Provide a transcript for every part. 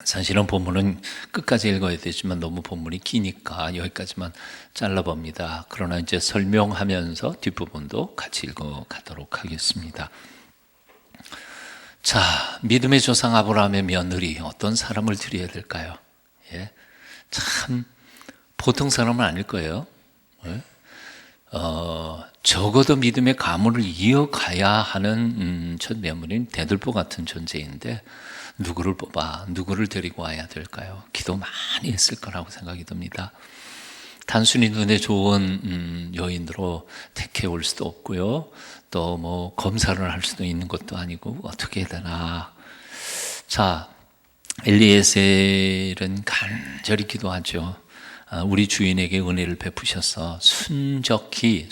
사실은 본문은 끝까지 읽어야 되지만 너무 본문이 기니까 여기까지만 잘라봅니다. 그러나 이제 설명하면서 뒷부분도 같이 읽어가도록 하겠습니다. 자, 믿음의 조상 아브라함의 며느리 어떤 사람을 드려야 될까요? 예, 참 보통 사람은 아닐 거예요. 예? 적어도 믿음의 가문을 이어가야 하는 첫 며느리는 대들보 같은 존재인데 누구를 뽑아 누구를 데리고 와야 될까요? 기도 많이 했을 거라고 생각이 듭니다. 단순히 눈에 좋은 여인으로 택해 올 수도 없고요. 또 뭐 검사를 할 수도 있는 것도 아니고 어떻게 해야 되나. 자, 엘리에셀은 간절히 기도하죠. 우리 주인에게 은혜를 베푸셔서 순전하게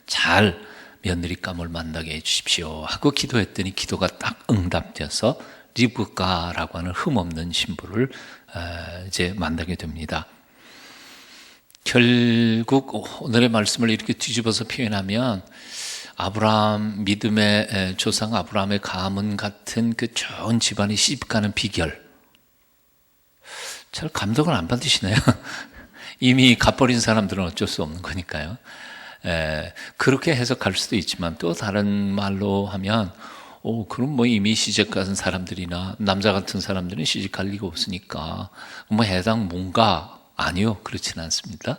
잘 며느리감을 만나게 해주십시오 하고 기도했더니 기도가 딱 응답돼서 리브가라고 하는 흠없는 신부를 이제 만나게 됩니다. 결국 오늘의 말씀을 이렇게 뒤집어서 표현하면 아브라함, 믿음의 조상 아브라함의 가문 같은 그 좋은 집안이 시집가는 비결, 잘 감동을 안 받으시나요? 이미 갓버린 사람들은 어쩔 수 없는 거니까요. 그렇게 해석할 수도 있지만 또 다른 말로 하면 그럼 뭐 이미 시집간 사람들이나 남자 같은 사람들은 시집갈 리가 없으니까 뭐 해당 뭔가 아니요, 그렇지는 않습니다.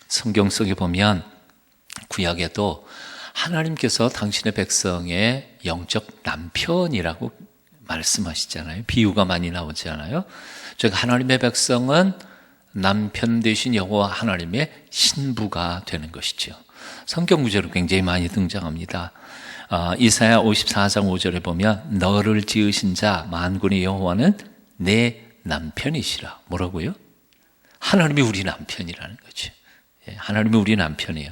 성경 속에 보면 구약에도 하나님께서 당신의 백성의 영적 남편이라고 말씀하시잖아요. 비유가 많이 나오지 않아요? 즉 하나님의 백성은 남편 대신 여호와 하나님의 신부가 되는 것이죠. 성경 구절로 굉장히 많이 등장합니다. 이사야 54장 5절에 보면 너를 지으신 자 만군의 여호와는 내 남편이시라. 뭐라고요? 하나님이 우리 남편이라는 거죠. 하나님이 우리 남편이에요.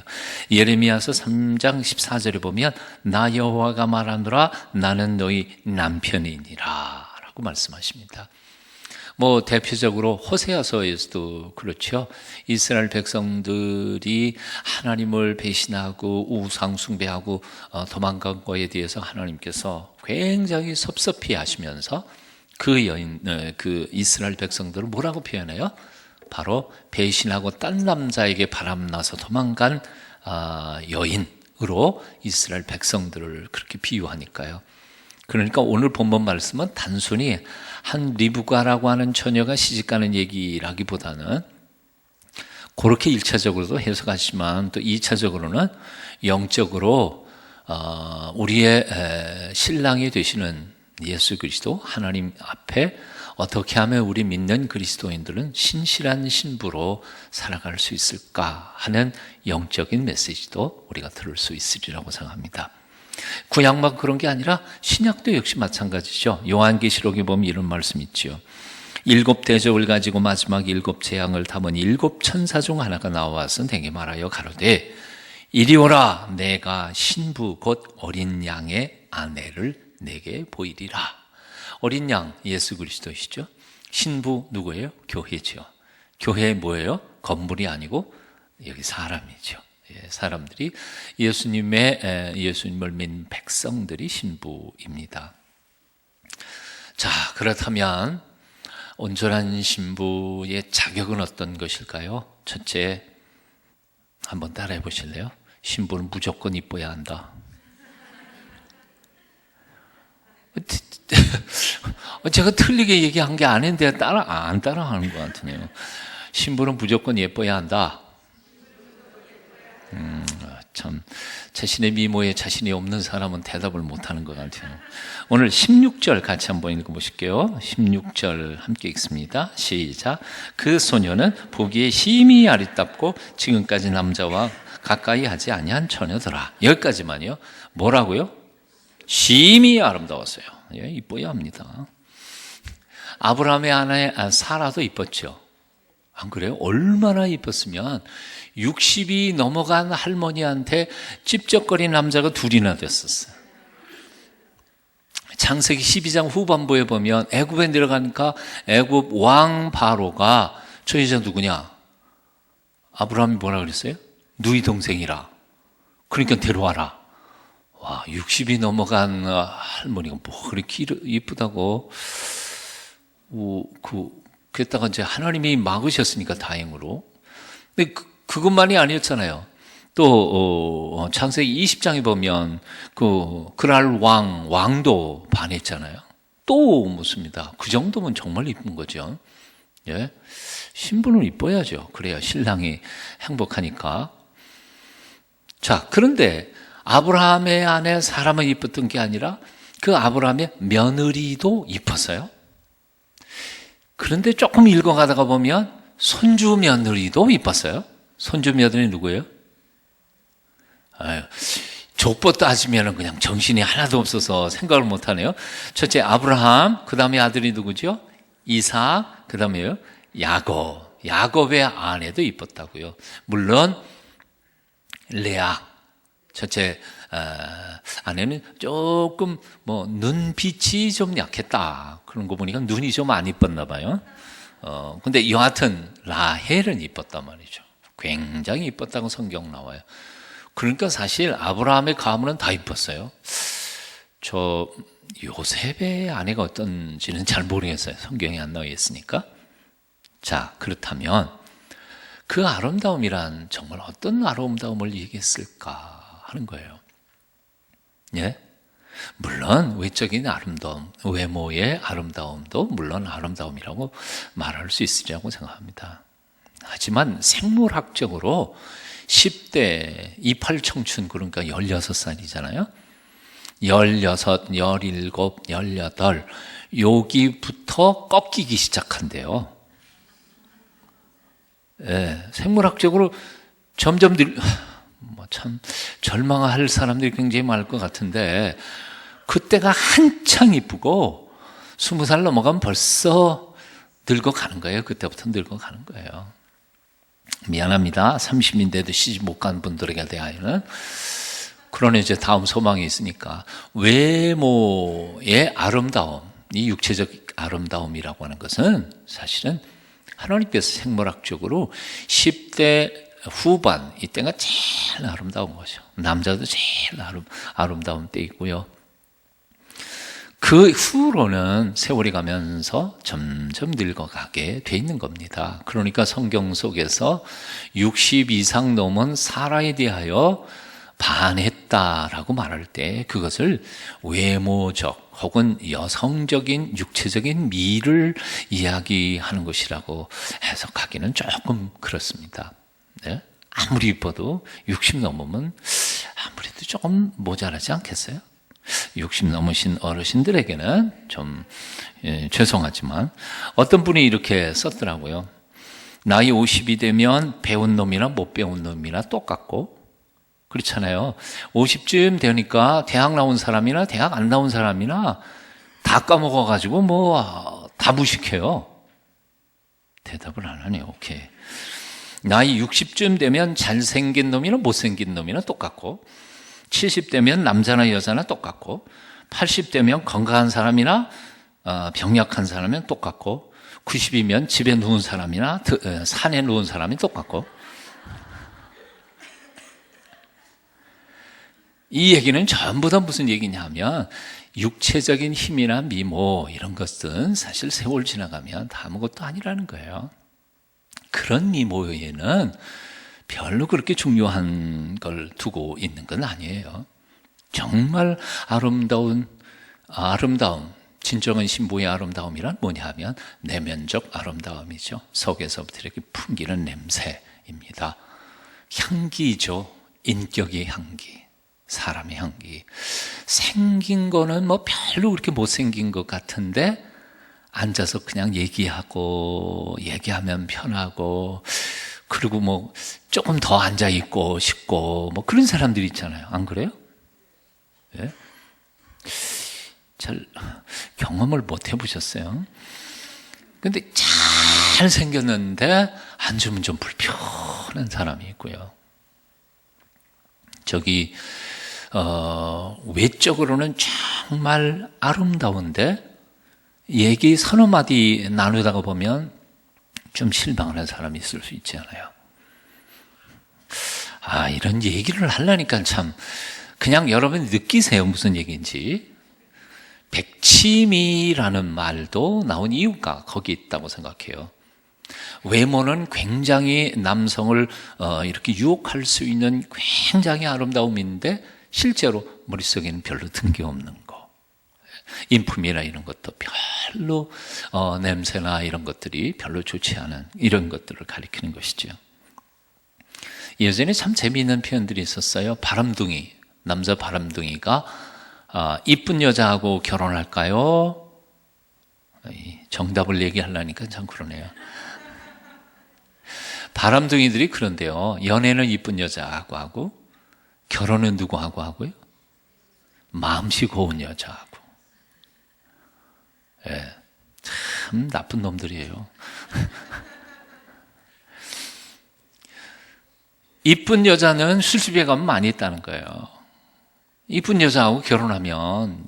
예레미야서 3장 14절에 보면 나 여호와가 말하노라 나는 너희 남편이니라 라고 말씀하십니다. 뭐 대표적으로 호세아서에서도 그렇죠. 이스라엘 백성들이 하나님을 배신하고 우상 숭배하고 도망간 거에 대해서 하나님께서 굉장히 섭섭해 하시면서 그 이스라엘 백성들을 뭐라고 표현해요? 바로 배신하고 딴 남자에게 바람나서 도망간 여인으로 이스라엘 백성들을 그렇게 비유하니까요. 그러니까 오늘 본문 말씀은 단순히 한 리브가라고 하는 처녀가 시집가는 얘기라기보다는 그렇게 1차적으로도 해석하지만 또 2차적으로는 영적으로 우리의 신랑이 되시는 예수 그리스도 하나님 앞에 어떻게 하면 우리 믿는 그리스도인들은 신실한 신부로 살아갈 수 있을까 하는 영적인 메시지도 우리가 들을 수 있으리라고 생각합니다. 구약만 그런 게 아니라 신약도 역시 마찬가지죠. 요한계시록에 보면 이런 말씀 있죠. 7 대접을 가지고 마지막 7 재앙을 담은 7 천사 중 하나가 나와서 내게 말하여 가로되 이리 오라 내가 신부 곧 어린 양의 아내를 내게 보이리라. 어린 양 예수 그리스도이시죠. 신부 누구예요? 교회죠. 교회 뭐예요? 건물이 아니고 여기 사람이죠. 사람들이 예수님을 믿는 백성들이 신부입니다. 자, 그렇다면 온전한 신부의 자격은 어떤 것일까요? 첫째, 한번 따라해 보실래요? 신부는 무조건 이뻐야 한다. 제가 틀리게 얘기한 게 아닌데 안 따라하는 것 같으네요. 신부는 무조건 예뻐야 한다. 참 자신의 미모에 자신이 없는 사람은 대답을 못하는 것 같아요. 오늘 16절 같이 한번 읽어보실게요. 16절 함께 읽습니다. 시작. 그 소녀는 보기에 심히 아리답고 지금까지 남자와 가까이 하지 아니한 처녀더라. 여기까지만요. 뭐라고요? 심히 아름다웠어요. 이뻐야 합니다. 아브라함의 아내 사라도 이뻤죠. 안 그래요? 얼마나 이뻤으면 60이 넘어간 할머니한테 찝쩍거린 남자가 둘이나 됐었어요. 창세기 12장 후반부에 보면 애굽에 내려가니까 애굽 왕 바로가 저 여자 누구냐? 아브라함이 뭐라 그랬어요? 누이 동생이라. 그러니까 데려와라. 와, 60이 넘어간 할머니가 뭐 그렇게 이쁘다고. 그랬다가 이제 하나님이 막으셨으니까 다행으로. 근데 그것만이 아니었잖아요. 또 창세기 20장에 보면 그랄 왕도 반했잖아요. 또 묻습니다. 그 정도면 정말 이쁜 거죠. 예, 신부는 이뻐야죠. 그래야 신랑이 행복하니까. 자, 그런데 아브라함의 아내 사라만 이뻤던 게 아니라 그 아브라함의 며느리도 이뻤어요. 그런데 조금 읽어가다가 보면 손주 며느리도 이뻤어요. 손주 며느리 누구예요? 아유, 족보 따지면 그냥 정신이 하나도 없어서 생각을 못하네요. 첫째 아브라함, 그 다음에 아들이 누구죠? 이삭, 그 다음에요 야곱. 야곱의 아내도 이뻤다고요. 물론 레아, 첫째 아내는 조금 눈빛이 좀 약했다. 그런 거 보니까 눈이 좀 안 이뻤나 봐요. 근데 여하튼 라헬은 이뻤단 말이죠. 굉장히 이뻤다고 성경 나와요. 그러니까 사실 아브라함의 가문은 다 이뻤어요. 저 요셉의 아내가 어떤지는 잘 모르겠어요. 성경에 안 나와 있으니까. 자, 그렇다면 그 아름다움이란 정말 어떤 아름다움을 얘기했을까 하는 거예요. 예? 물론 외적인 아름다움, 외모의 아름다움도 물론 아름다움이라고 말할 수 있으리라고 생각합니다. 하지만 생물학적으로 10대 이팔청춘, 그러니까 16살이잖아요. 16, 17, 18 여기부터 꺾이기 시작한대요. 예, 생물학적으로 점점 참 절망할 사람들이 굉장히 많을 것 같은데 그때가 한창 이쁘고 20살 넘어가면 벌써 늙어가는 거예요. 그때부터 늙어가는 거예요. 미안합니다. 30인데도 시집 못 간 분들에게 대하여는. 그러나 이제 다음 소망이 있으니까 외모의 아름다움, 이 육체적 아름다움이라고 하는 것은 사실은 하나님께서 생물학적으로 10대 후반, 이때가 제일 아름다운 거죠. 남자도 제일 아름다운 때이고요. 그 후로는 세월이 가면서 점점 늙어가게 돼 있는 겁니다. 그러니까 성경 속에서 60 이상 넘은 사라에 대하여 반했다라고 말할 때 그것을 외모적 혹은 여성적인 육체적인 미를 이야기하는 것이라고 해석하기는 조금 그렇습니다. 네? 아무리 이뻐도 60 넘으면 아무래도 조금 모자라지 않겠어요? 60 넘으신 어르신들에게는 좀 죄송하지만 어떤 분이 이렇게 썼더라고요. 나이 50이 되면 배운 놈이나 못 배운 놈이나 똑같고, 그렇잖아요. 50쯤 되니까 대학 나온 사람이나 대학 안 나온 사람이나 다 까먹어가지고 다 무식해요. 대답을 안 하네요. 오케이. 나이 60쯤 되면 잘생긴 놈이나 못생긴 놈이나 똑같고, 70 되면 남자나 여자나 똑같고, 80 되면 건강한 사람이나 병약한 사람이면 똑같고, 90이면 집에 누운 사람이나 산에 누운 사람이 똑같고. 이 얘기는 전부 다 무슨 얘기냐 하면 육체적인 힘이나 미모 이런 것은 사실 세월 지나가면 다 아무것도 아니라는 거예요. 그런 미모에는 별로 그렇게 중요한 걸 두고 있는 건 아니에요. 정말 아름다움, 진정한 신부의 아름다움이란 뭐냐 하면 내면적 아름다움이죠. 속에서부터 이렇게 풍기는 냄새입니다. 향기죠. 인격의 향기, 사람의 향기. 생긴 거는 별로 그렇게 못생긴 것 같은데 앉아서 그냥 얘기하면 편하고, 그리고 조금 더 앉아있고 싶고, 그런 사람들이 있잖아요. 안 그래요? 예? 잘 경험을 못 해보셨어요? 근데 잘 생겼는데 앉으면 좀 불편한 사람이 있고요. 외적으로는 정말 아름다운데 얘기 서너 마디 나누다가 보면 좀 실망하는 사람이 있을 수 있지 않아요? 이런 얘기를 하려니까 참 그냥 여러분이 느끼세요. 무슨 얘기인지. 백치미라는 말도 나온 이유가 거기 있다고 생각해요. 외모는 굉장히 남성을 이렇게 유혹할 수 있는 굉장히 아름다움인데 실제로 머릿속에는 별로 든 게 없는 거. 인품이나 이런 것도 별로 냄새나 이런 것들이 별로 좋지 않은 이런 것들을 가리키는 것이죠. 예전에 참 재미있는 표현들이 있었어요. 바람둥이, 남자 바람둥이가 이쁜 여자하고 결혼할까요? 정답을 얘기하려니까 참 그러네요. 바람둥이들이 그런데요. 연애는 이쁜 여자하고 하고 결혼은 누구하고 하고요? 마음씨 고운 여자하고. 예, 참 나쁜 놈들이에요. 이쁜 여자는 술집에 가면 많이 있다는 거예요. 이쁜 여자하고 결혼하면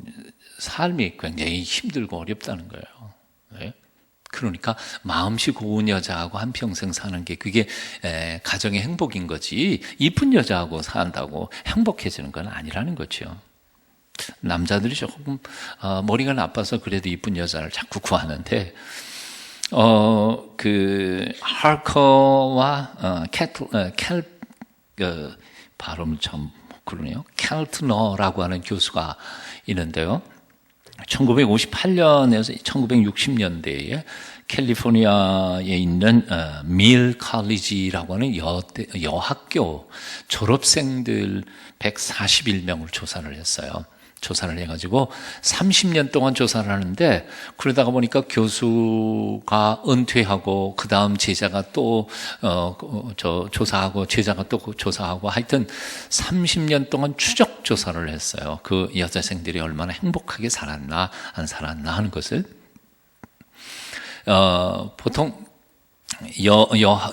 삶이 굉장히 힘들고 어렵다는 거예요. 네? 그러니까 마음씨 고운 여자하고 한평생 사는 게 그게 가정의 행복인 거지 이쁜 여자하고 산다고 행복해지는 건 아니라는 거죠. 남자들이 조금 머리가 나빠서 그래도 이쁜 여자를 자꾸 구하는데 그 하커와 발음 참 그러네요. 켈트너라고 하는 교수가 있는데요. 1958년에서 1960년대에 캘리포니아에 있는 밀 칼리지라고 하는 여학교 졸업생들 141명을 조사를 했어요. 조사를 해가지고 30년 동안 조사를 하는데 그러다가 보니까 교수가 은퇴하고 그 다음 제자가 또 조사하고 제자가 또 조사하고 하여튼 30년 동안 추적 조사를 했어요. 그 여자생들이 얼마나 행복하게 살았나 안 살았나 하는 것을 보통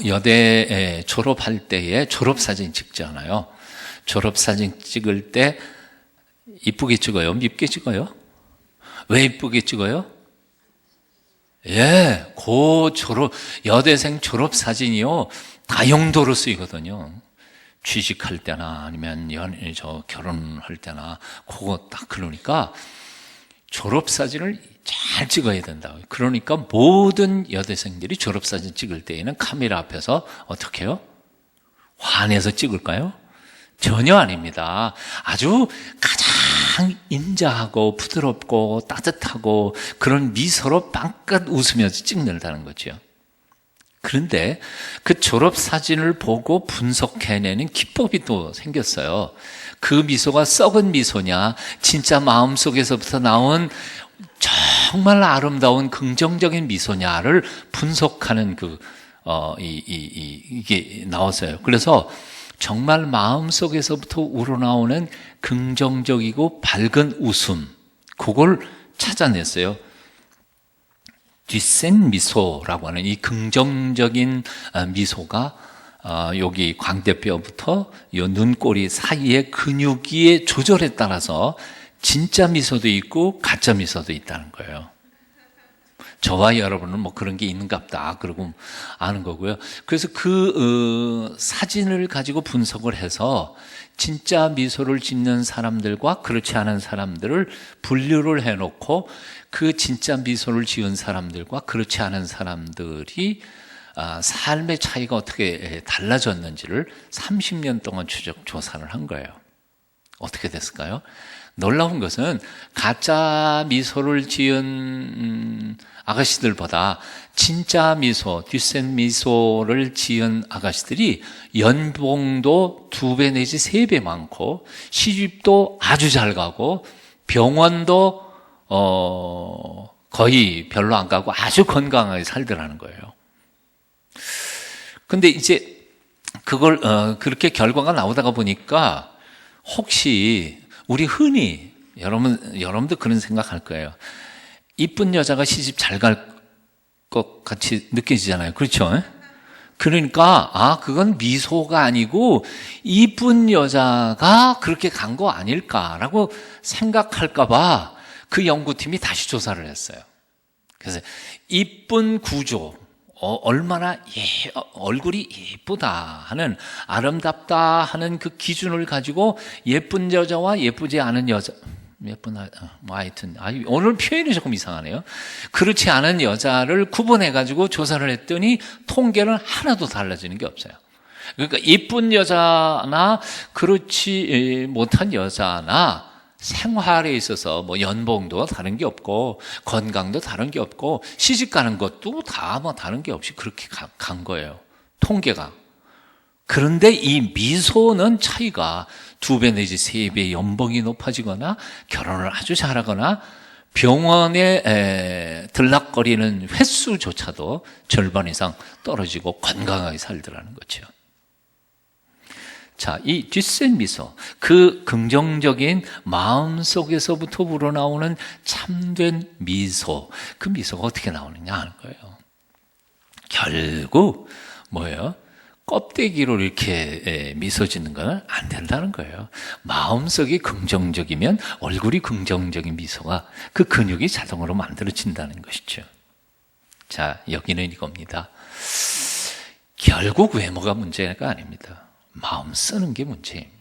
여대 졸업할 때에 졸업사진 찍잖아요. 졸업사진 찍을 때 이쁘게 찍어요? 밉게 찍어요? 왜 이쁘게 찍어요? 예, 여대생 졸업사진이요. 다용도로 쓰이거든요. 취직할 때나 아니면 결혼할 때나 그거 딱 그러니까 졸업사진을 잘 찍어야 된다. 그러니까 모든 여대생들이 졸업사진 찍을 때에는 카메라 앞에서 어떻게 해요? 환해서 찍을까요? 전혀 아닙니다. 아주 가장 인자하고 부드럽고 따뜻하고 그런 미소로 빵긋 웃으면서 찍는다는 거죠. 그런데 그 졸업사진을 보고 분석해내는 기법이 또 생겼어요. 그 미소가 썩은 미소냐, 진짜 마음속에서부터 나온 정말 아름다운 긍정적인 미소냐를 분석하는 이게 나왔어요. 그래서 정말 마음속에서부터 우러나오는 긍정적이고 밝은 웃음, 그걸 찾아냈어요. 뒷센 미소라고 하는 이 긍정적인 미소가 여기 광대뼈부터 이 눈꼬리 사이의 근육의 조절에 따라서 진짜 미소도 있고 가짜 미소도 있다는 거예요. 저와 여러분은 뭐 그런 게 있는갑다 그러고 아는 거고요. 그래서 그 사진을 가지고 분석을 해서 진짜 미소를 짓는 사람들과 그렇지 않은 사람들을 분류를 해놓고 그 진짜 미소를 지은 사람들과 그렇지 않은 사람들이 삶의 차이가 어떻게 달라졌는지를 30년 동안 추적 조사를 한 거예요. 어떻게 됐을까요? 놀라운 것은 가짜 미소를 지은 아가씨들보다 진짜 미소, 뒷센 미소를 지은 아가씨들이 연봉도 2배 내지 3배 많고 시집도 아주 잘 가고 병원도 거의 별로 안 가고 아주 건강하게 살더라는 거예요. 근데 이제 그걸 그렇게 결과가 나오다가 보니까 혹시 우리 흔히 여러분도 그런 생각할 거예요. 이쁜 여자가 시집 잘 갈 것 같이 느껴지잖아요. 그렇죠? 그러니까 그건 미소가 아니고 이쁜 여자가 그렇게 간 거 아닐까라고 생각할까 봐 그 연구팀이 다시 조사를 했어요. 그래서 이쁜 구조, 얼마나 얼굴이 예쁘다 하는, 아름답다 하는 그 기준을 가지고 예쁜 여자와 예쁘지 않은 여자, 뭐 하여튼, 오늘 표현이 조금 이상하네요. 그렇지 않은 여자를 구분해가지고 조사를 했더니 통계는 하나도 달라지는 게 없어요. 그러니까 이쁜 여자나 그렇지 못한 여자나 생활에 있어서 뭐 연봉도 다른 게 없고 건강도 다른 게 없고 시집 가는 것도 다 뭐 다른 게 없이 그렇게 간 거예요. 통계가. 그런데 이 미소는 차이가 2배 내지 3배 연봉이 높아지거나 결혼을 아주 잘하거나 병원에 들락거리는 횟수조차도 절반 이상 떨어지고 건강하게 살더라는 거죠. 자, 이 뒷센 미소, 그 긍정적인 마음 속에서부터 우러나오는 참된 미소, 그 미소가 어떻게 나오느냐 하는 거예요. 결국 뭐예요? 껍데기로 이렇게 미소 짓는 건 안 된다는 거예요. 마음속이 긍정적이면 얼굴이 긍정적인 미소가 그 근육이 자동으로 만들어진다는 것이죠. 자, 여기는 이겁니다. 결국 외모가 문제가 아닙니다. 마음 쓰는 게 문제입니다.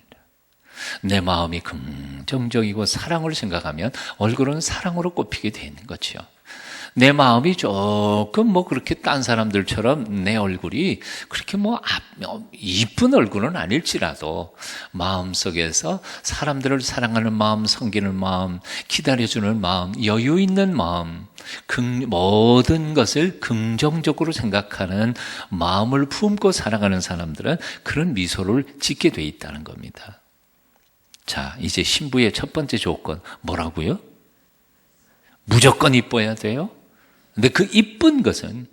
내 마음이 긍정적이고 사랑을 생각하면 얼굴은 사랑으로 꼽히게 되어 있는 거죠. 내 마음이 조금 뭐 그렇게 딴 사람들처럼 내 얼굴이 그렇게 뭐 이쁜 얼굴은 아닐지라도 마음속에서 사람들을 사랑하는 마음, 섬기는 마음, 기다려주는 마음, 여유 있는 마음, 모든 것을 긍정적으로 생각하는 마음을 품고 살아가는 사람들은 그런 미소를 짓게 돼 있다는 겁니다. 자, 이제 신부의 첫 번째 조건 뭐라고요? 무조건 이뻐야 돼요? 근데 그 이쁜 것은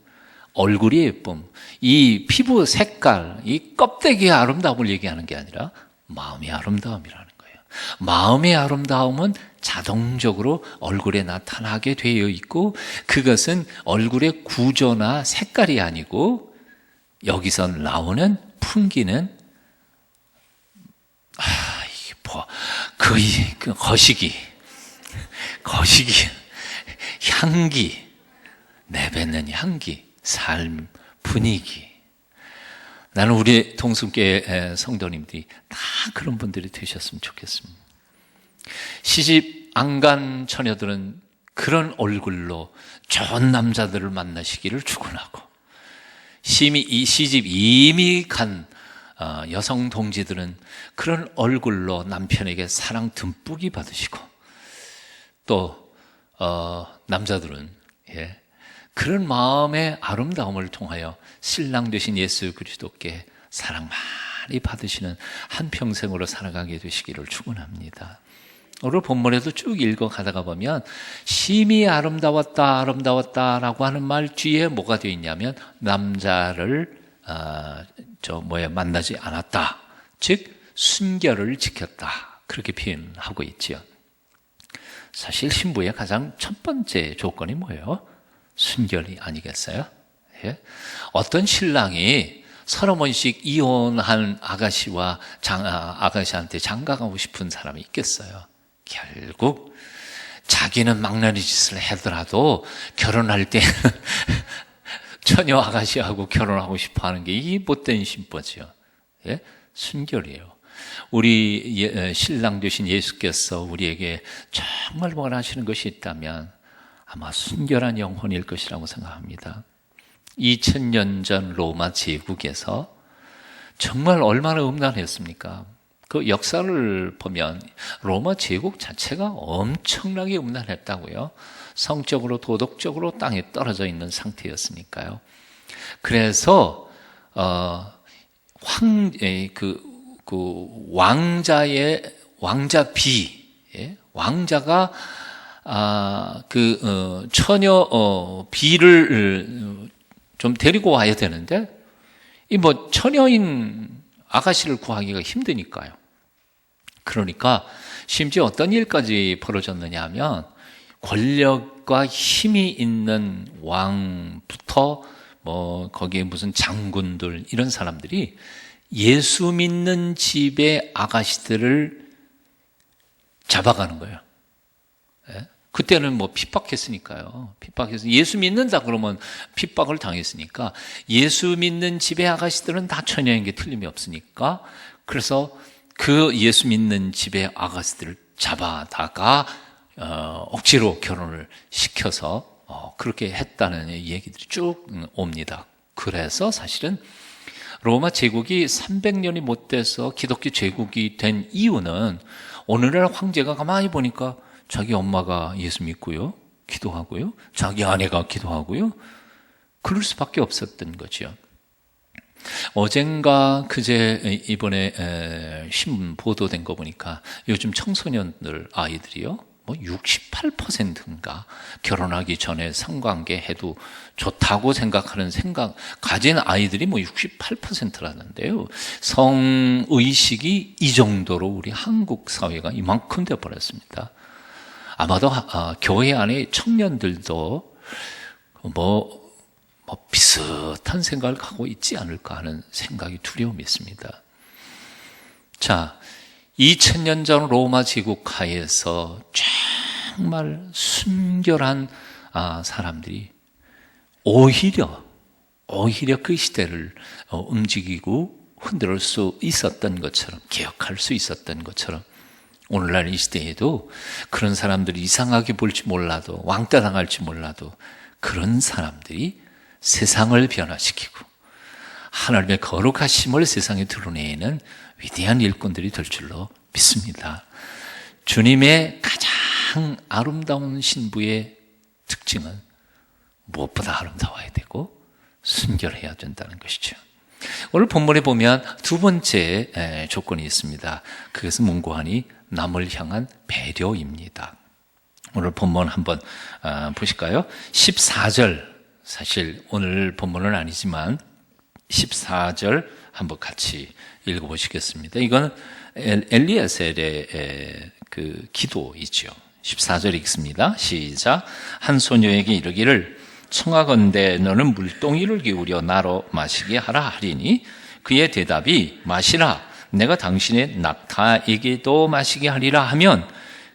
얼굴이 예쁨, 이 피부 색깔, 이 껍데기의 아름다움을 얘기하는 게 아니라 마음의 아름다움이라는 거예요. 마음의 아름다움은 자동적으로 얼굴에 나타나게 되어 있고 그것은 얼굴의 구조나 색깔이 아니고 여기서 나오는 풍기는 이게 뭐 거의 거시기, 향기, 내뱉는 향기, 삶, 분위기. 나는 우리 동순교회 성도님들이 다 그런 분들이 되셨으면 좋겠습니다. 시집 안 간 처녀들은 그런 얼굴로 좋은 남자들을 만나시기를 축원하고, 시집 이미 간 여성 동지들은 그런 얼굴로 남편에게 사랑 듬뿍이 받으시고, 또 남자들은 그런 마음의 아름다움을 통하여 신랑 되신 예수 그리스도께 사랑 많이 받으시는 한평생으로 살아가게 되시기를 축원합니다. 오늘 본문에도 쭉 읽어가다가 보면 심히 아름다웠다라고 하는 말 뒤에 뭐가 되어 있냐면 남자를 만나지 않았다, 즉 순결을 지켰다, 그렇게 표현하고 있지요. 사실 신부의 가장 첫 번째 조건이 뭐예요? 순결이 아니겠어요? 예? 어떤 신랑이 서너 번씩 이혼한 아가씨와 아가씨한테 장가가고 싶은 사람이 있겠어요? 결국 자기는 망나니 짓을 하더라도 결혼할 때 처녀 아가씨하고 결혼하고 싶어하는 게 이 못된 신부죠. 예? 순결이에요. 우리 신랑 되신 예수께서 우리에게 정말 원하시는 것이 있다면 아마 순결한 영혼일 것이라고 생각합니다. 2000년 전 로마 제국에서 정말 얼마나 음란했습니까? 그 역사를 보면 로마 제국 자체가 엄청나게 음란했다고요. 성적으로 도덕적으로 땅에 떨어져 있는 상태였으니까요. 그래서 왕자 비, 왕자가 처녀 비를 좀 데리고 와야 되는데 이 처녀인 아가씨를 구하기가 힘드니까요. 그러니까 심지어 어떤 일까지 벌어졌느냐 하면 권력과 힘이 있는 왕부터 거기에 무슨 장군들 이런 사람들이 예수 믿는 집의 아가씨들을 잡아가는 거예요. 그때는 핍박했으니까요. 핍박해서 예수 믿는다 그러면 핍박을 당했으니까 예수 믿는 집의 아가씨들은 다 처녀인 게 틀림이 없으니까 그래서 그 예수 믿는 집의 아가씨들을 잡아다가 억지로 결혼을 시켜서 그렇게 했다는 얘기들이 쭉 옵니다. 그래서 사실은 로마 제국이 300년이 못 돼서 기독교 제국이 된 이유는 오늘날 황제가 가만히 보니까 자기 엄마가 예수 믿고요, 기도하고요, 자기 아내가 기도하고요, 그럴 수밖에 없었던 거죠. 어젠가 그제 이번에 신문 보도된 거 보니까 요즘 청소년들 아이들이요, 뭐 68%인가 결혼하기 전에 성관계 해도 좋다고 생각하는 생각 가진 아이들이 뭐 68%라는데요. 성의식이 이 정도로 우리 한국 사회가 이만큼 되어버렸습니다. 아마도 교회 안에 청년들도 뭐 비슷한 생각을 갖고 있지 않을까 하는 생각이 두려움이 있습니다. 자, 2000년 전 로마 제국 하에서 정말 순결한 사람들이 오히려 그 시대를 움직이고 흔들 수 있었던 것처럼, 기억할 수 있었던 것처럼 오늘날 이 시대에도 그런 사람들이 이상하게 볼지 몰라도, 왕따 당할지 몰라도 그런 사람들이 세상을 변화시키고 하나님의 거룩하심을 세상에 드러내는 위대한 일꾼들이 될 줄로 믿습니다. 주님의 가장 아름다운 신부의 특징은 무엇보다 아름다워야 되고 순결해야 된다는 것이죠. 오늘 본문에 보면 두 번째 조건이 있습니다. 그것은 문고하니 남을 향한 배려입니다. 오늘 본문 한번 보실까요? 14절, 사실 오늘 본문은 아니지만 14절 한번 같이 읽어보시겠습니다. 이건 엘리에셀의 그 기도이죠. 14절 읽습니다. 시작. 한 소녀에게 이르기를 청하건대 너는 물동이를 기울여 나로 마시게 하라 하리니 그의 대답이 마시라 내가 당신의 낙타에게도 마시게 하리라 하면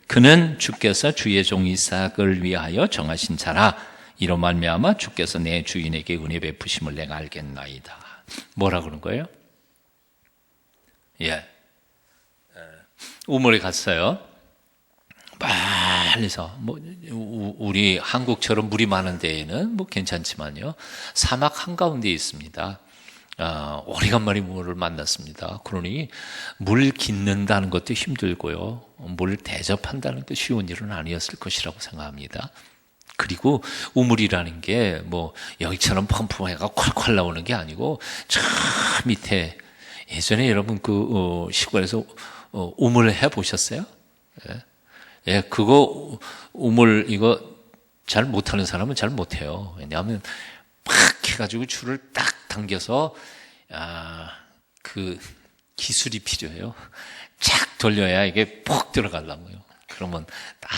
그는 주께서 주의 종 이삭을 위하여 정하신 자라 이로 말미암아 주께서 내 주인에게 은혜 베푸심을 내가 알겠나이다. 뭐라 그런 거예요? 우물에 갔어요. 멀리서 우리 한국처럼 물이 많은 데에는 뭐 괜찮지만요, 사막 한가운데 있습니다. 오래간만에 물을 만났습니다. 그러니 물 깃는다는 것도 힘들고요, 물 대접한다는 것도 쉬운 일은 아니었을 것이라고 생각합니다. 그리고 우물이라는 게 뭐 여기처럼 펌프해가 콸콸 나오는 게 아니고 저 밑에, 예전에 여러분 그 시골에서 우물 해 보셨어요? 예, 그거 우물 이거 잘 못하는 사람은 잘 못해요. 왜냐하면 막 해가지고 줄을 딱 당겨서 그 기술이 필요해요. 착 돌려야 이게 푹 들어가려고요. 그러면 딱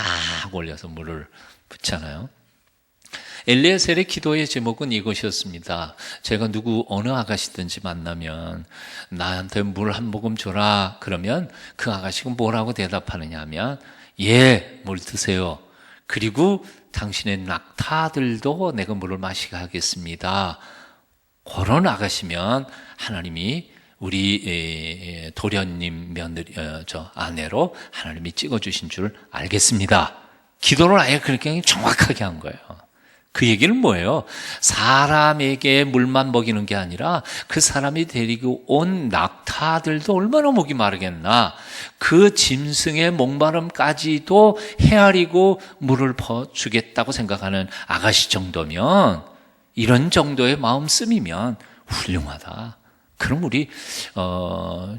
올려서 물을 붓잖아요. 엘리에셀의 기도의 제목은 이것이었습니다. 제가 어느 아가씨든지 만나면 나한테 물 한 모금 줘라 그러면 그 아가씨가 뭐라고 대답하느냐 하면 예, 물 드세요. 그리고 당신의 낙타들도 내가 물을 마시게 하겠습니다. 그런 아가씨면 하나님이 우리 도련님 며느리, 아내로 하나님이 찍어주신 줄 알겠습니다. 기도를 아예 그렇게 정확하게 한 거예요. 그 얘기는 뭐예요? 사람에게 물만 먹이는 게 아니라 그 사람이 데리고 온 낙타들도 얼마나 목이 마르겠나. 그 짐승의 목마름까지도 헤아리고 물을 퍼주겠다고 생각하는 아가씨 정도면, 이런 정도의 마음씀이면 훌륭하다. 그럼 우리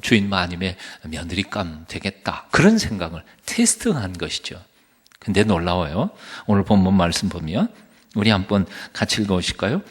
주인 마님의 며느리감 되겠다. 그런 생각을 테스트한 것이죠. 근데 놀라워요. 오늘 본문 말씀 보면 우리 한번 같이 읽어보실까요?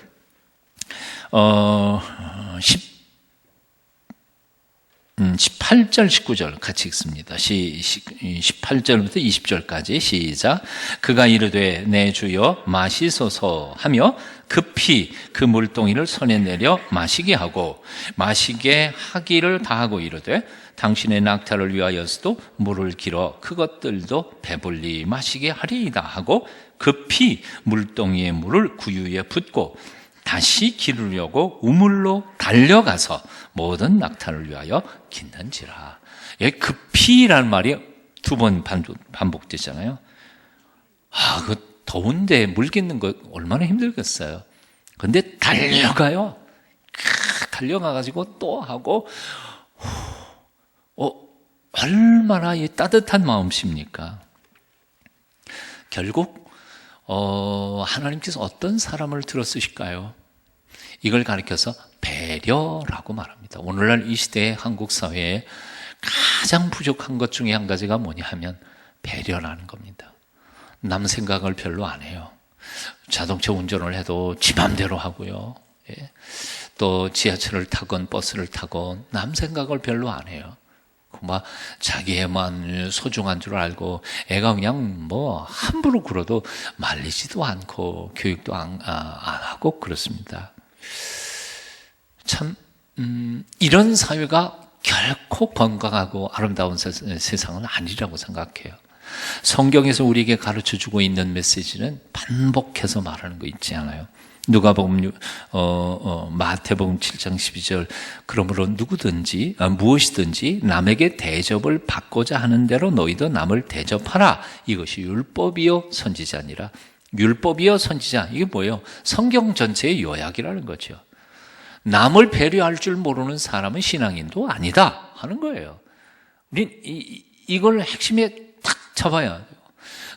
18절, 19절 같이 읽습니다. 18절부터 20절까지 시작. 그가 이르되 내 주여 마시소서 하며 급히 그 물동이를 손에 내려 마시게 하고 마시게 하기를 다하고 이르되 당신의 낙타를 위하여서도 물을 길어 그것들도 배불리 마시게 하리이다 하고 급히 물동이의 물을 구유에 붓고 다시 기르려고 우물로 달려가서 모든 낙타를 위하여 깃는지라. 여기 급히라는 말이 2번 반복되잖아요. 그 더운데 물 깃는 거 얼마나 힘들겠어요. 근데 달려가요. 달려가가지고 또 하고, 얼마나 이 따뜻한 마음씨입니까? 결국 하나님께서 어떤 사람을 들어 쓰실까요? 이걸 가리켜서 배려라고 말합니다. 오늘날 이 시대의 한국 사회에 가장 부족한 것 중에 한 가지가 뭐냐 하면 배려라는 겁니다. 남 생각을 별로 안 해요. 자동차 운전을 해도 지 맘대로 하고요. 예. 또 지하철을 타건 버스를 타건 남 생각을 별로 안 해요. 막 자기애만 소중한 줄 알고 애가 그냥 뭐 함부로 굴어도 말리지도 않고 교육도 안 하고 그렇습니다. 참 이런 사회가 결코 건강하고 아름다운 세상은 아니라고 생각해요. 성경에서 우리에게 가르쳐주고 있는 메시지는 반복해서 말하는 거 있지 않아요? 누가복음 마태복음 7장 12절 그러므로 누구든지 무엇이든지 남에게 대접을 받고자 하는 대로 너희도 남을 대접하라. 이것이 율법이요 선지자니라. 율법이요 선지자 이게 뭐예요? 성경 전체의 요약이라는 거죠. 남을 배려할 줄 모르는 사람은 신앙인도 아니다 하는 거예요. 우린 이걸 핵심에 딱 잡아야 돼요.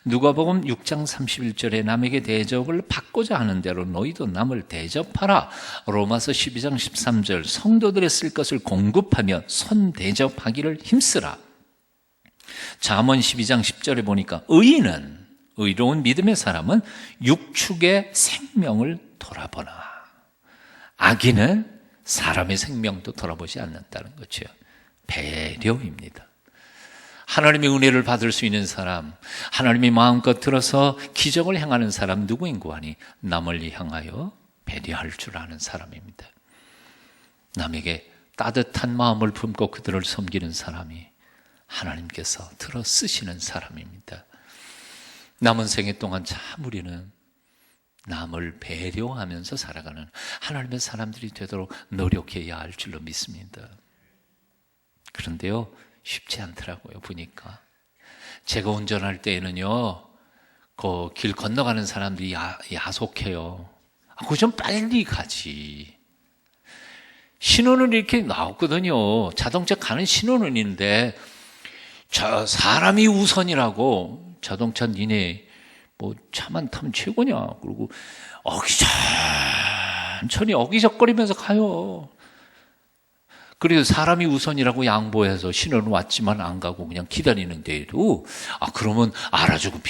누가복음 6장 31절에 남에게 대접을 받고자 하는 대로 너희도 남을 대접하라. 로마서 12장 13절 성도들의 쓸 것을 공급하며 선대접하기를 힘쓰라. 잠언 12장 10절에 보니까 의로운 믿음의 사람은 육축의 생명을 돌아보나. 악인은 사람의 생명도 돌아보지 않는다는 거죠. 배려입니다. 하나님의 은혜를 받을 수 있는 사람, 하나님이 마음껏 들어서 기적을 행하는 사람 누구인고 하니 남을 향하여 배려할 줄 아는 사람입니다. 남에게 따뜻한 마음을 품고 그들을 섬기는 사람이 하나님께서 들어 쓰시는 사람입니다. 남은 생애 동안 참 우리는 남을 배려하면서 살아가는 하나님의 사람들이 되도록 노력해야 할 줄로 믿습니다. 그런데요, 쉽지 않더라고요, 보니까. 제가 운전할 때에는요, 그 길 건너가는 사람들이 야속해요. 그거 좀 빨리 가지. 신호는 이렇게 나왔거든요. 자동차 가는 신호는 있는데, 사람이 우선이라고, 자동차 니네, 뭐, 차만 타면 최고냐. 그리고, 천천히 어기적거리면서 가요. 그래서 사람이 우선이라고 양보해서 신호는 왔지만 안 가고 그냥 기다리는데도 그러면 알아주고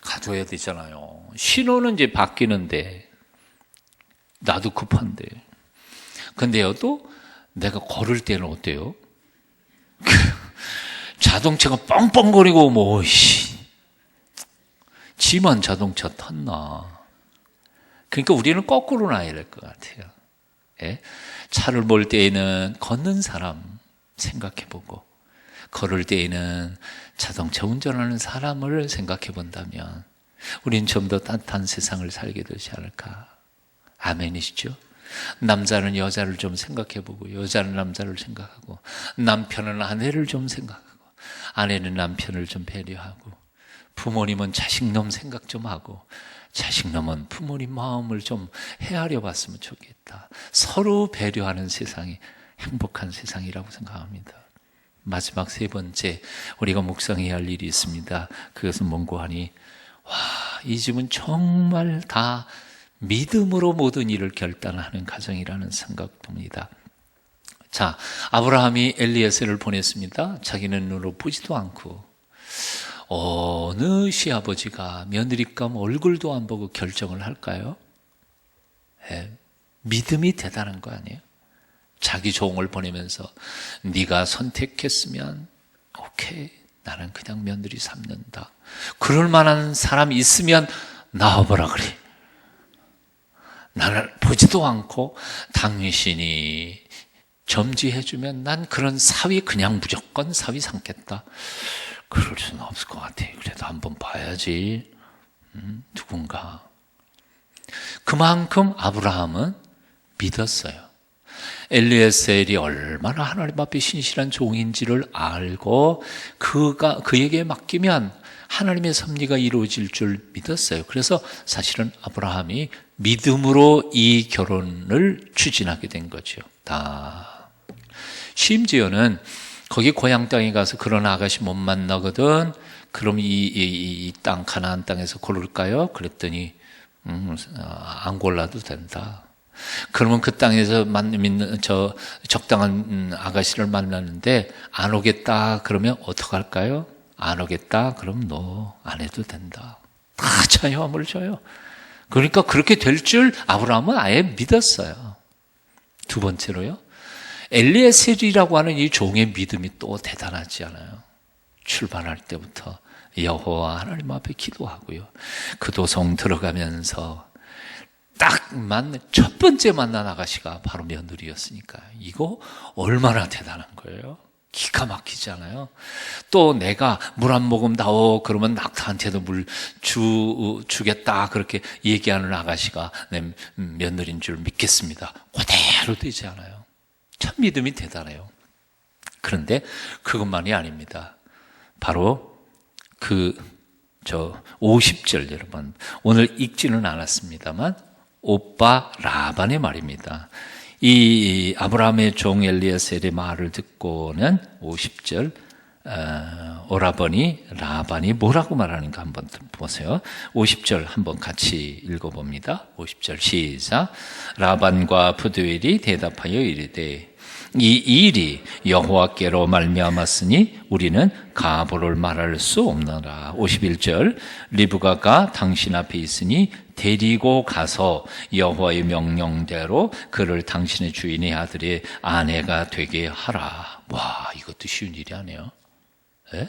가줘야 되잖아요. 신호는 이제 바뀌는데 나도 급한데. 근데요 또 내가 걸을 때는 어때요? 자동차가 뻥뻥거리고 지만 자동차 탔나. 그러니까 우리는 거꾸로 놔야 될 것 같아요. 예? 차를 몰 때에는 걷는 사람 생각해보고 걸을 때에는 자동차 운전하는 사람을 생각해 본다면 우린 좀 더 따뜻한 세상을 살게 되지 않을까. 아멘이시죠? 남자는 여자를 좀 생각해보고 여자는 남자를 생각하고 남편은 아내를 좀 생각하고 아내는 남편을 좀 배려하고 부모님은 자식놈 생각 좀 하고 자식놈은 부모님 마음을 좀 헤아려 봤으면 좋겠다. 서로 배려하는 세상이 행복한 세상이라고 생각합니다. 마지막 세 번째 우리가 묵상해야 할 일이 있습니다. 그것은 뭔고 하니 이 집은 정말 다 믿음으로 모든 일을 결단하는 가정이라는 생각 듭니다. 자, 아브라함이 엘리에셀을 보냈습니다. 자기는 눈으로 보지도 않고 어느 시아버지가 며느리감 얼굴도 안 보고 결정을 할까요? 믿음이 대단한 거 아니에요? 자기 종을 보내면서 네가 선택했으면 오케이, 나는 그냥 며느리 삼는다. 그럴 만한 사람이 있으면 나와보라 그래. 나를 보지도 않고 당신이 점지해주면 난 그런 사위 그냥 무조건 사위 삼겠다. 그럴 수는 없을 것 같아. 그래도 한번 봐야지. 누군가. 그만큼 아브라함은 믿었어요. 엘리에셀이 얼마나 하나님 앞에 신실한 종인지를 알고 그에게 맡기면 하나님의 섭리가 이루어질 줄 믿었어요. 그래서 사실은 아브라함이 믿음으로 이 결혼을 추진하게 된 거죠. 심지어는 거기 고향 땅에 가서 그런 아가씨 못 만나거든. 그럼 이 땅 가나안 땅에서 고를까요? 그랬더니 안 골라도 된다. 그러면 그 땅에서 믿는 적당한 아가씨를 만나는데 안 오겠다 그러면 어떡할까요? 안 오겠다 그럼 너 안 해도 된다. 다 자유함을 줘요. 그러니까 그렇게 될 줄 아브라함은 아예 믿었어요. 두 번째로요, 엘리에셀이라고 하는 이 종의 믿음이 또 대단하지 않아요? 출발할 때부터 여호와 하나님 앞에 기도하고요, 그 도성 들어가면서 첫 번째 만난 아가씨가 바로 며느리였으니까 이거 얼마나 대단한 거예요. 기가 막히잖아요. 또 내가 물 한 모금 다오 그러면 낙타한테도 물 주겠다 그렇게 얘기하는 아가씨가 내 며느리인 줄 믿겠습니다. 그대로 되지 않아요. 참 믿음이 대단해요. 그런데 그것만이 아닙니다. 바로 50절 여러분, 오늘 읽지는 않았습니다만 오빠 라반의 말입니다. 이 아브라함의 종 엘리에셀의 말을 듣고는 50절 오라버니 라반이 뭐라고 말하는가 한번 보세요. 50절 한번 같이 읽어봅니다. 50절 시작. 라반과 부두엘이 대답하여 이르되 이 일이 여호와께로 말미암았으니 우리는 가보를 말할 수 없노라. 51절 리브가가 당신 앞에 있으니 데리고 가서 여호와의 명령대로 그를 당신의 주인의 아들의 아내가 되게 하라. 와, 이것도 쉬운 일이 아니에요. 예?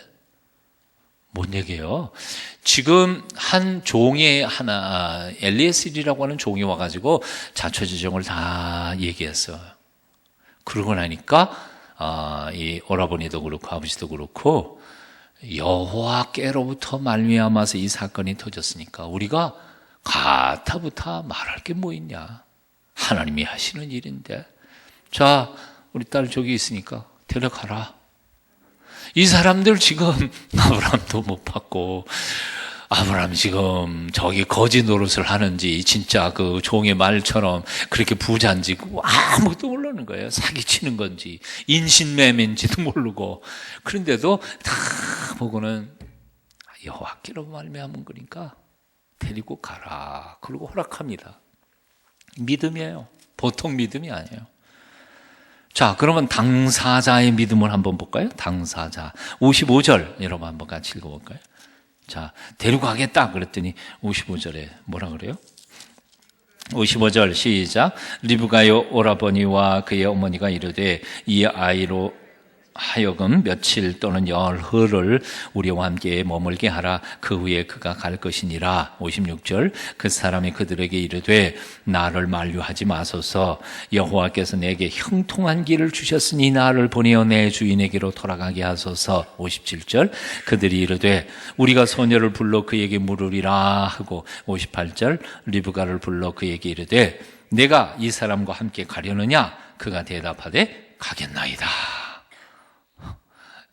뭔 얘기예요? 지금 한 종의 엘리에셀이라고 하는 종이 와가지고 자초지종을 다 얘기했어요. 그러고 나니까 이 오라버니도 그렇고 아버지도 그렇고 여호와께로부터 말미암아서 이 사건이 터졌으니까 우리가 가타부타 말할 게 뭐 있냐. 하나님이 하시는 일인데. 자, 우리 딸 저기 있으니까 데려가라. 이 사람들 지금 아브라함도 못 받고 아브라함이 지금 저기 거지 노릇을 하는지 진짜 그 종의 말처럼 그렇게 부자인지 아무것도 모르는 거예요. 사기치는 건지 인신매매인지도 모르고. 그런데도 다 보고는 여호와께로 말미암은 거니까 데리고 가라. 그리고 허락합니다. 믿음이에요. 보통 믿음이 아니에요. 자, 그러면 당사자의 믿음을 한번 볼까요? 당사자 55절 여러분 한번 같이 읽어볼까요? 자, 데리고 가겠다 그랬더니 55절에 뭐라 그래요? 55절 시작. 리브가요 오라버니와 그의 어머니가 이르되 이 아이로 하여금 며칠 또는 열흘을 우리와 함께 머물게 하라. 그 후에 그가 갈 것이니라. 56절 그 사람이 그들에게 이르되 나를 만류하지 마소서. 여호와께서 내게 형통한 길을 주셨으니 나를 보내어 내 주인에게로 돌아가게 하소서. 57절 그들이 이르되 우리가 소녀를 불러 그에게 물으리라 하고 58절 리브가를 불러 그에게 이르되 내가 이 사람과 함께 가려느냐? 그가 대답하되 가겠나이다.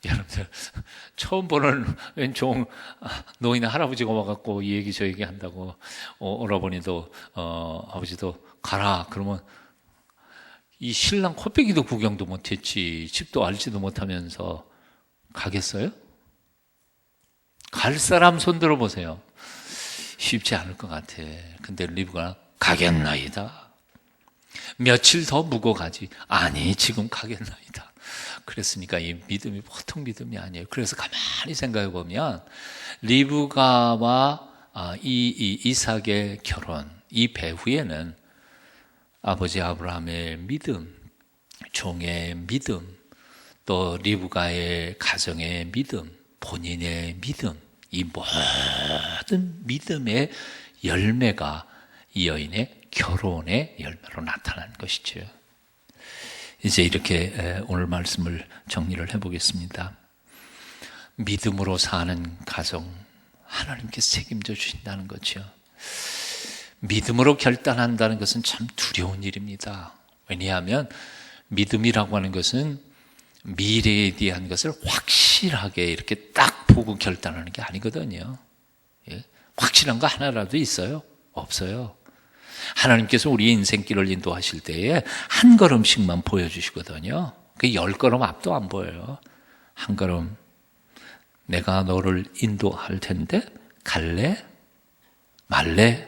여러분들 처음 보는 종 노인 할아버지가 와갖고 이 얘기 저 얘기 한다고 오라버니도 아버지도 가라 그러면 이 신랑 코빼기도 구경도 못했지 집도 알지도 못하면서 가겠어요? 갈 사람 손 들어보세요. 쉽지 않을 것 같아. 근데 리브가 가겠나이다. 며칠 더 묵어 가지. 아니 지금 가겠나이다. 그랬으니까 이 믿음이 보통 믿음이 아니에요. 그래서 가만히 생각해 보면 리브가와 이 이삭의 결혼, 이 배후에는 아버지 아브라함의 믿음, 종의 믿음, 또 리브가의 가정의 믿음, 본인의 믿음, 이 모든 믿음의 열매가 이 여인의 결혼의 열매로 나타난 것이죠. 이제 이렇게 오늘 말씀을 정리를 해보겠습니다. 믿음으로 사는 가정 하나님께서 책임져 주신다는 거죠. 믿음으로 결단한다는 것은 참 두려운 일입니다. 왜냐하면 믿음이라고 하는 것은 미래에 대한 것을 확실하게 이렇게 딱 보고 결단하는 게 아니거든요. 예? 확실한 거 하나라도 있어요? 없어요. 하나님께서 우리의 인생길을 인도하실 때에 한 걸음씩만 보여주시거든요. 그 10걸음 앞도 안 보여요. 한 걸음. 내가 너를 인도할 텐데 갈래? 말래?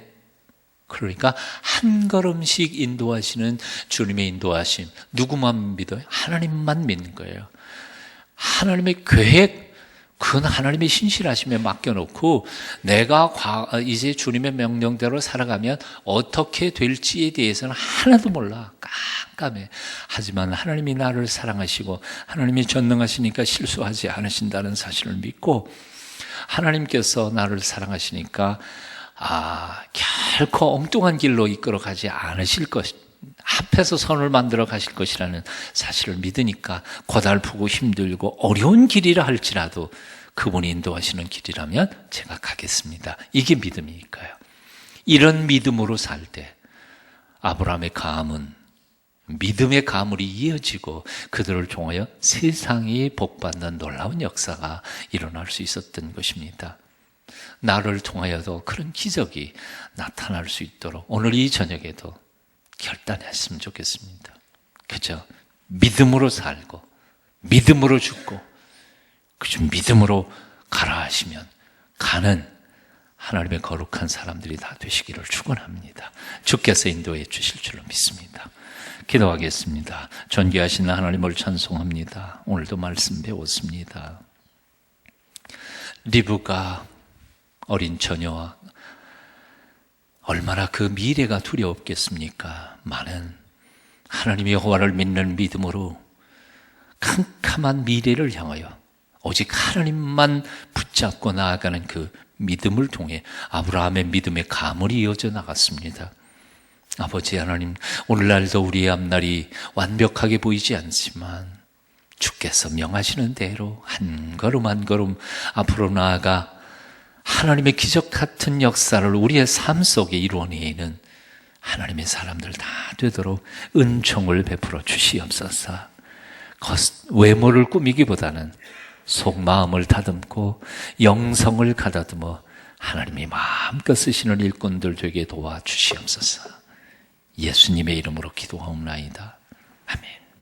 그러니까 한 걸음씩 인도하시는 주님의 인도하심. 누구만 믿어요? 하나님만 믿는 거예요. 하나님의 계획, 그건 하나님의 신실하심에 맡겨놓고 내가 이제 주님의 명령대로 살아가면 어떻게 될지에 대해서는 하나도 몰라. 깜깜해. 하지만 하나님이 나를 사랑하시고 하나님이 전능하시니까 실수하지 않으신다는 사실을 믿고 하나님께서 나를 사랑하시니까 결코 엉뚱한 길로 이끌어 가지 않으실 것, 합해서 선을 만들어 가실 것이라는 사실을 믿으니까 고달프고 힘들고 어려운 길이라 할지라도 그분이 인도하시는 길이라면 제가 가겠습니다. 이게 믿음이니까요. 이런 믿음으로 살 때 아브라함의 가문, 믿음의 가물이 이어지고 그들을 통하여 세상이 복받는 놀라운 역사가 일어날 수 있었던 것입니다. 나를 통하여도 그런 기적이 나타날 수 있도록 오늘 이 저녁에도 결단했으면 좋겠습니다. 그죠? 믿음으로 살고 믿음으로 죽고 그저 믿음으로 가라 하시면 가는 하나님의 거룩한 사람들이 다 되시기를 축원합니다. 주께서 인도해 주실 줄로 믿습니다. 기도하겠습니다. 존귀하신 하나님을 찬송합니다. 오늘도 말씀 배웠습니다. 리브가 어린 처녀와 얼마나 그 미래가 두려웠겠습니까? 많은 하나님의 여호와를 믿는 믿음으로 캄캄한 미래를 향하여 오직 하나님만 붙잡고 나아가는 그 믿음을 통해 아브라함의 믿음의 가물이 이어져 나갔습니다. 아버지 하나님, 오늘날도 우리의 앞날이 완벽하게 보이지 않지만 주께서 명하시는 대로 한 걸음 한 걸음 앞으로 나아가 하나님의 기적 같은 역사를 우리의 삶 속에 이루어내는 하나님의 사람들 다 되도록 은총을 베풀어 주시옵소서. 외모를 꾸미기보다는 속마음을 다듬고 영성을 가다듬어 하나님이 마음껏 쓰시는 일꾼들 되게 도와주시옵소서. 예수님의 이름으로 기도하옵나이다. 아멘.